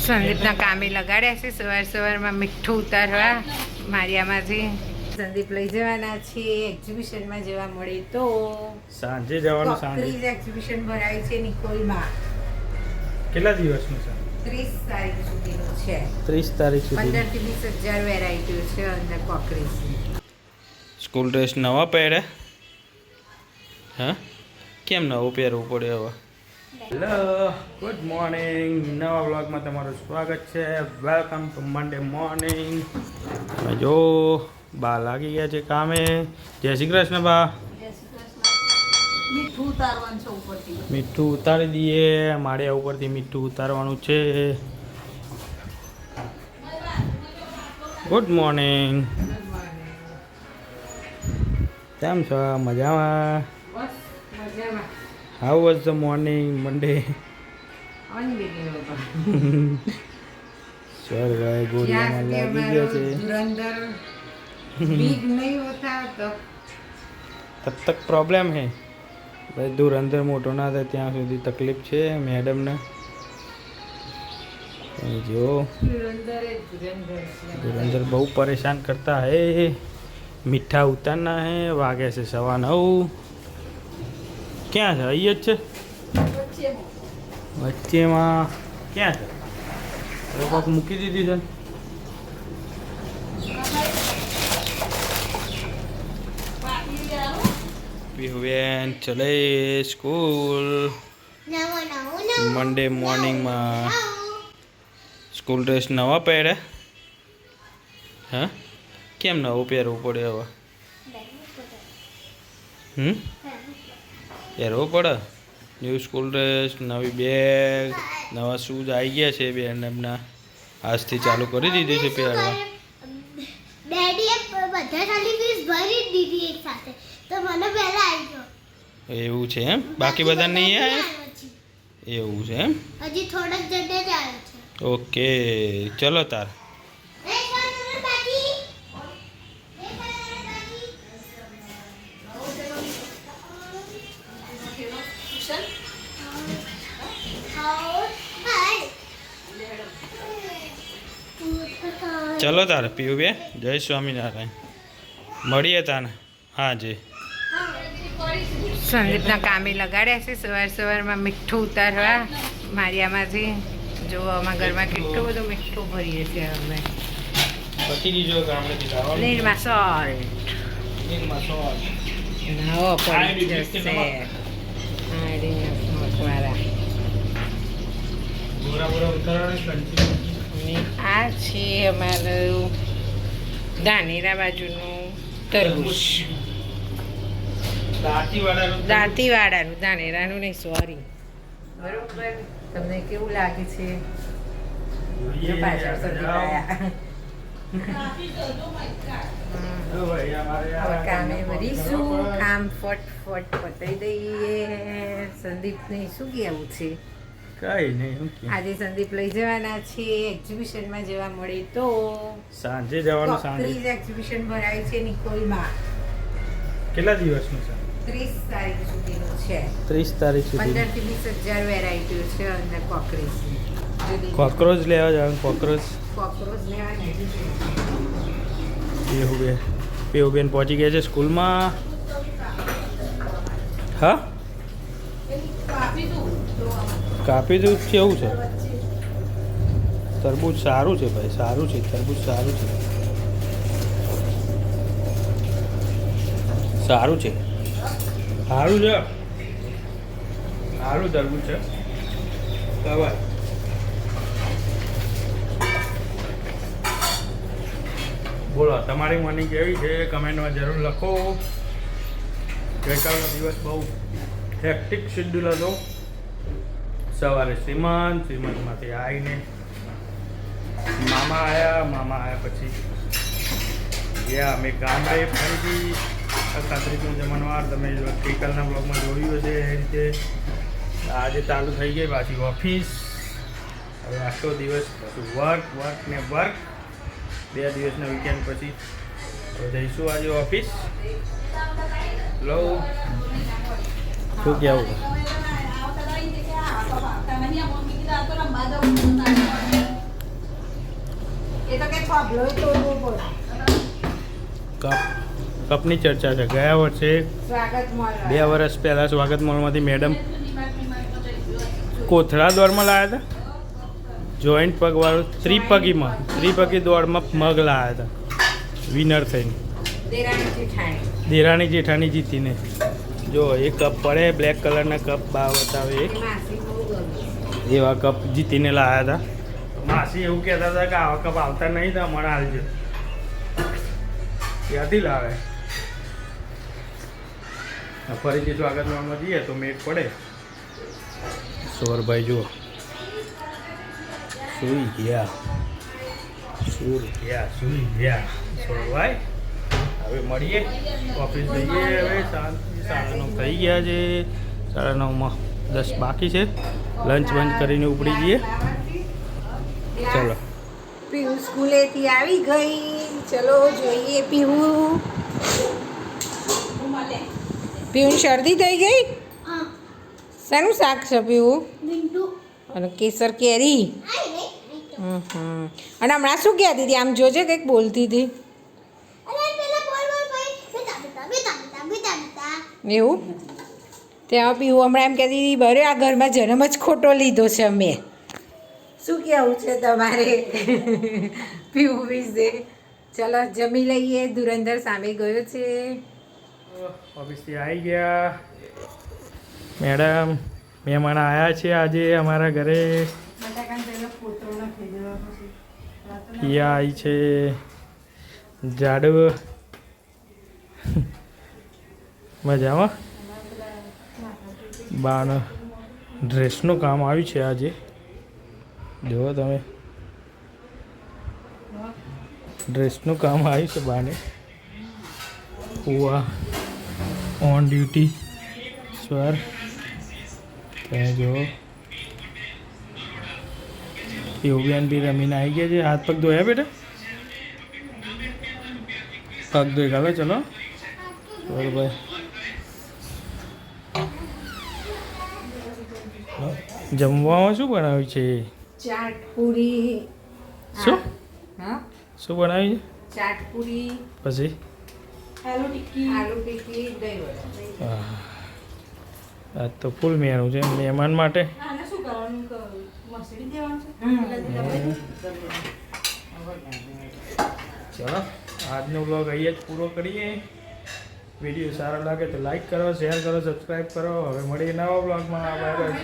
સંદીપના કામે લગાડ્યા છે સવારમાં મીઠું ઉતારવા મારિયામાંથી. સંદીપ લઈ જવાના છીએ એક્ઝિબિશનમાં જવા મળે તો. સાંજે જવાનું. સાંજે એક્ઝિબિશન ભરાય છે નિકોલમાં. કેટલા દિવસનું છે? 30 તારીખ સુધીનું છે. 30 તારીખ સુધી 15 થી 20,000 વેરાયટીઓ છે અંદર કોકરીઝ. સ્કૂલ ડ્રેસ નવા પહેરે? હા, કેમ નવું પહેરવું પડે હવે? Hello, good morning. નવા વ્લોગમાં તમારું સ્વાગત છે. Welcome to Monday morning. જો બા લાગી ગયા છે કામે. જય શ્રી કૃષ્ણ બા. મીઠું ઉતારી દઈએ. માળિયા ઉપરથી મીઠું ઉતારવાનું છે. Good morning. કેમ છો? મજામાં? How was the morning Monday? Sir ભાઈ ગોળીમાં લાગી ગયો છે. તબ તક પ્રોબ્લેમ હે ભાઈ. ધુરંધર મોટો ના થાય ત્યાં સુધી તકલીફ છે મેડમને. જો ધુરંધર બહુ પરેશાન કરતા હે. મીઠા ઉતારના હે. વાગે છે 9:15. ક્યાં છે? અહીંયા જ છે વચ્ચેમાં. ક્યાં છે? કોક મૂકી દીધી છે. પીહુબેન ચલે સ્કૂલ મંડે મોર્નિંગમાં. સ્કૂલ ડ્રેસ નવા પહેરે? હા, કેમ નવું પહેરવું પડે હવે? પહેરવું પડે. ન્યૂ સ્કૂલ ડ્રેસ, નવી બેગ, નવા શૂઝ આવી ગયા છે. બેન એમના આજથી ચાલુ કરી દીધી છે પહેરવા. ડેડીએ બધાની ફીસ ભરી દીધી એક સાથે, તો મને પહેલા આવી ગયો. એવું છે એમ? બાકી બધા નહીં આવ્યા? એવું છે એમ? હજી થોડાક જગ્યાએ જ આવ્યો છે. ઓકે, ચલો તાર. ચલો તાર પીવું. જય સ્વામિનારાયણ. મળીએ તાને. હા જી. સંદીપના કામે લગાડ્યા છે સવારમાં મીઠું ઉતારવા મારિયામાંથી. જો અમારા ઘરમાં કેટલું બધું મીઠું ભરીએ છીએ અમે. પતી દીજો ગામડેથી લાવવાનું. નીરમાં સોલ્ટ નીરમાં સોલ્ટ. નવો પડી જશે. મકવારા. બોરા બોરા ઉતારવાની કંટી. આ છે અમારું ધાનેરા બાજુનું તરબૂચ. દાંતીવાડાનું, ધાનેરાનું નહીં, સોરી. બરોબર. તમને કેવું લાગે છે? પાછળ કામે ભરીશું. કામ ફટફટ પતાવી દઈએ. સંદીપને શું કહેવું છે? કઈ નહીં. આજે સંદીપ લઈ જવાના છે એક્ઝિબિશનમાં જવા મળે તો. સાંજે જવાનું. સાંજે એક્ઝિબિશન ભરાય છે નિકોલમાં. કેટલા દિવસનું છે? 30 તારીખ સુધીનું છે. 30 તારીખ સુધી 15 થી 20,000 વેરાયટીઓ છે અંદર કોકરીઝ. કોકરોચ લેવા જવાનું. કોકરોચ લેવાની. પીહુબેન પહોંચી ગયા છે સ્કૂલમાં. હા, કાપી દઉં. કેવું છે? તરબૂચ સારું છે ભાઈ, સારું છે. તરબૂચ સારું છે. સારું છે. સારું છે. સારું તરબૂચ છે. ખબર. બોલો, તમારી મોર્નિંગ કેવી છે? કમેન્ટમાં જરૂર લખો. ગઈકાલનો દિવસ બહુ હેક્ટિક શેડ્યુલ હતો. સવારે શ્રીમંતમાંથી આવીને મામા આવ્યા. પછી ગયા અમે ગામડે ફરીથી. તાત્રિકનો જમણવાર તમે ગઈકાલના બ્લોગમાં જોયું હશે એ રીતે. આજે ચાલુ થઈ ગઈ પાછી ઓફિસ. હવે આખો દિવસ પાછું વર્ક ને વર્ક. 2 દિવસના વીકેન્ડ પછી હવે જઈશું આજે ઓફિસ. લો, શું કહેવું? કપની ચર્ચા છે. ગયા વર્ષે સ્વાગત મોલ 2 વર્ષ પહેલાં સ્વાગત મોલમાંથી મેડમ કોથળા દોડમાં લાવ્યા હતા. જોઈન્ટ પગવાળું ત્રિપગી દોડમાં મગ લાવ્યા હતા વિનર થઈને. દેરાણી જેઠાણી જીતીને. જો એ કપ પડે બ્લેક કલરના કપ બા બતાવે એવા કપ જીતીને લાવ્યા હતા. માસી એવું કહેતા હતા કે આવા કપ આવતા નહીં તો મને હાલજો. ક્યાંથી લાવે? ફરીથી સ્વાગત મોલમાં જઈએ તો મેટ પડે. સોરભાઈ જુઓ સુઈ ગયા સોરભાઈ. હવે મળીએ ઓફિસ જઈએ. હવે 9:30 થઈ ગયા છે. 9:30 10 બાકી છે. લંચ બંચ કરીને ઉપડી જઈએ. ચલો પીહુ સ્કૂલેથી આવી ગઈ. ચલો જોઈએ પીહુ. પીહુની શરદી થઈ ગઈ. હા શાનું શાક છે પીહુ? બિંદુ અને કેસર કેરી. આઈ રે અને હમણાં શું કહેતી હતી? આમ જોજે કંઈક બોલતી હતી. અરે પેલા બોલ ભાઈ બેટા એવું ત્યાં પીહુ હમણાં એમ કહેતી હતી બરે આ ઘરમાં જન્મ જ ખોટો લીધો છે અમે. શું કહેવું છે તમારે પીહુ વિશે? ચલો જમી લઈએ. ધુરંધર સામે ગયો છે. ઓફિસથી આવી ગયા. મેડમ મહેમાન આવ્યા છે આજે અમારા ઘરે. પિયા આવી છે. જાડુ મજામાં. બાનો ડ્રેસનું કામ આવ્યું છે આજે. જુઓ તમે ડ્રેસનું કામ આવ્યું છે બાને. હુઆ ઓન ડ્યુટી સર. ત્યાં જો યોગિયાન બી રમીને આવી ગયા છે. હાથ પગ ધોયા બેટા? પગ ધોઈ કાઢો. ચલો બરોબર. જમવામાં શું બનાવ્યું છે? ચાટ પૂરી. શું હા શું બનાવ્યું છે? ચાટ પૂરી, પછી આલુ ટિક્કી, દહીં વડા. આજ તો ફૂલ મેનુ છે મહેમાન માટે. ચલો આજનો વ્લોગ અહીંયા જ પૂરો કરીએ. વિડીયો સારો લાગે તો લાઈક કરો, શેર કરો, સબસ્ક્રાઈબ કરો. હવે મળીએ નવા વ્લોગમાં. Bye bye.